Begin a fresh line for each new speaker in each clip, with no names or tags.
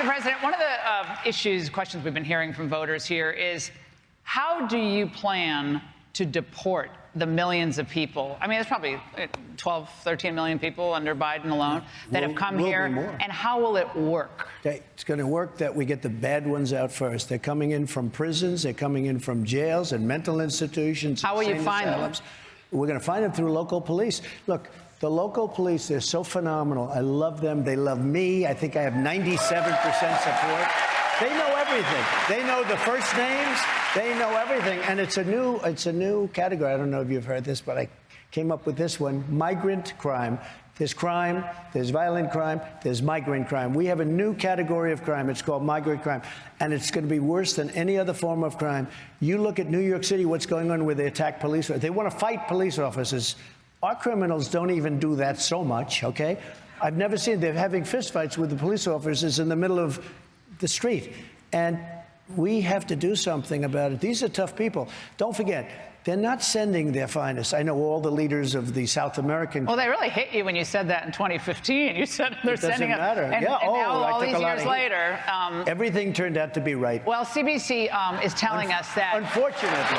Mr. President, one of the questions we've been hearing from voters here is, how do you plan to deport the millions of people? I mean, there's probably 12, 13 million people under Biden alone that have come here. And how will it work?
Okay, it's going to work that we get the bad ones out first. They're coming in from prisons. They're coming in from jails and mental institutions.
How will you find them?
We're going to find them through local police. Look, the local police, they're so phenomenal. I love them. They love me. I think I have 97% support. They know everything. They know the first names. They know everything. And it's a new category. I don't know if you've heard this, but I came up with this one: migrant crime. There's violent crime, there's migrant crime. We have a new category of crime. It's called migrant crime. And it's going to be worse than any other form of crime. You look at New York City, what's going on where they attack police. They want to fight police officers. Our criminals don't even do that so much, okay? I've never seen, they're having fistfights with the police officers in the middle of the street. And we have to do something about it. These are tough people. Don't forget, they're not sending their finest. I know all the leaders of the South American...
Well, they really hit you when you said that in 2015. You said they're sending
it. Doesn't matter.
And
yeah.
now, all these years later...
everything turned out to be right.
Well, CBC is telling us that...
Unfortunately.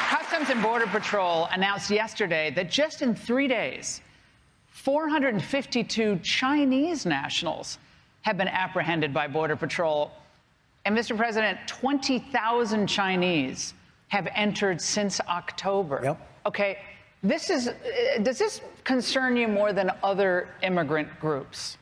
Customs and Border Patrol announced yesterday that just in 3 days, 452 Chinese nationals have been apprehended by Border Patrol. And, Mr. President, 20,000 Chinese have entered since October.
Yep.
Okay, does this concern you more than other immigrant groups?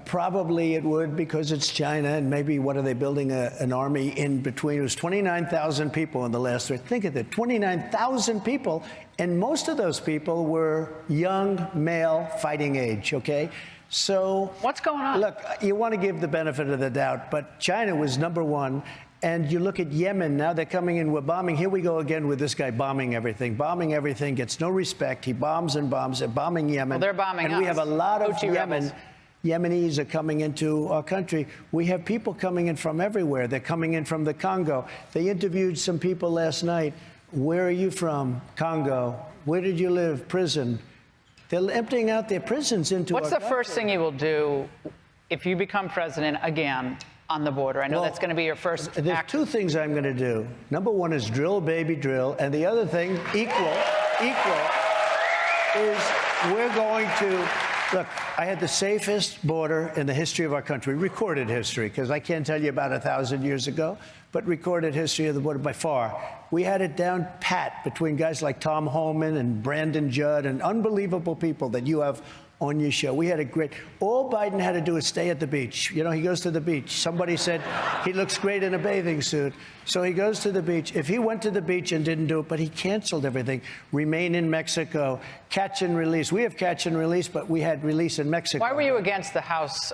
Probably it would, because it's China, and maybe what are they building an army in between? It was 29,000 people in the last three. Think of it, 29,000 people, and most of those people were young, male, fighting age, okay? So
what's going on?
Look, you want to give the benefit of the doubt, but China was #1. And you look at Yemen, now they're coming in, we're bombing. Here we go again with this guy bombing everything, gets no respect. He bombs and bombs, they're bombing Yemen.
Well, they're bombing
us.
And
we have a lot of Yemenis are coming into our country. We have people coming in from everywhere. They're coming in from the Congo. They interviewed some people last night. Where are you from? Congo. Where did you live? Prison. They're emptying out their prisons into our country.
What's the first thing you will do if you become president again on the border? I know that's going to be your first
There's
act.
Two things I'm going to do. Number one is drill, baby, drill. And the other thing, equal, is we're going to... Look, I had the safest border in the history of our country, recorded history, because I can't tell you about 1,000 years ago, but recorded history of the border by far. We had it down pat between guys like Tom Homan and Brandon Judd and unbelievable people that you have on your show. We had a great... All Biden had to do is stay at the beach. You know, he goes to the beach. Somebody said he looks great in a bathing suit. So he goes to the beach. If he went to the beach and didn't do it, but he canceled everything. Remain in Mexico. Catch and release. We have catch and release, but we had release in Mexico.
Why were you against the House,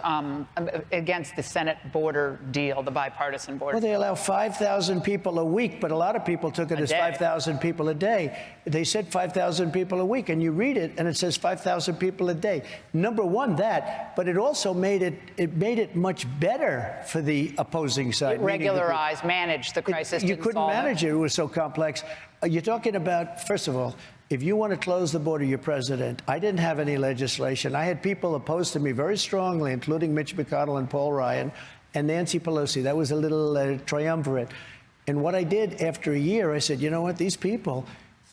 against the Senate border deal, the bipartisan border?
Well, they allow 5,000 people a week, but a lot of people took it as 5,000 people a day. They said 5,000 people a week, and you read it, and it says 5,000 people a day. Number one, that, but it also made it much better for the opposing side.
It regularized, managed the crisis.
You couldn't manage it. It was so complex. You're talking about, first of all, if you want to close the border, you're president. I didn't have any legislation. I had people opposed to me very strongly, including Mitch McConnell and Paul Ryan and Nancy Pelosi. That was a little triumvirate. And what I did after a year, I said, you know what, these people,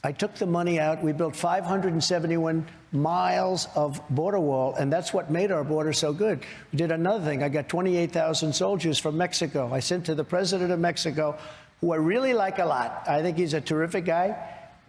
I took the money out. We built 571 miles of border wall, and that's what made our border so good. We did another thing. I got 28,000 soldiers from Mexico. I sent to the president of Mexico, who I really like a lot. I think he's a terrific guy.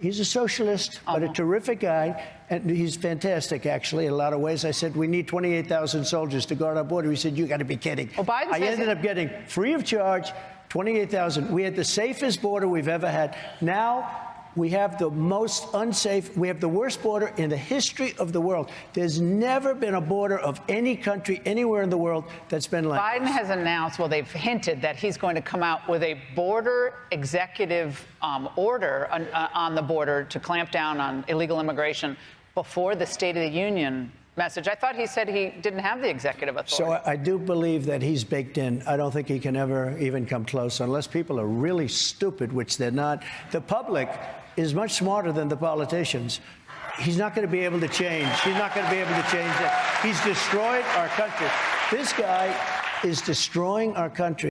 He's a socialist, but a terrific guy, and he's fantastic, actually, in a lot of ways. I said, we need 28,000 soldiers to guard our border. He said, you got to be kidding.
Well,
I ended up getting, free of charge, 28,000. We had the safest border we've ever had. Now, we have the most unsafe, we have the worst border in the history of the world. There's never been a border of any country anywhere in the world that's been like
Biden has announced, well, they've hinted that he's going to come out with a border executive order on the border to clamp down on illegal immigration before the State of the Union message. I thought he said he didn't have the executive authority.
So I do believe that he's baked in. I don't think he can ever even come close unless people are really stupid, which they're not. The public is much smarter than the politicians. he's not going to be able to change. He's not going to be able to change it. He's destroyed our country. This guy is destroying our country.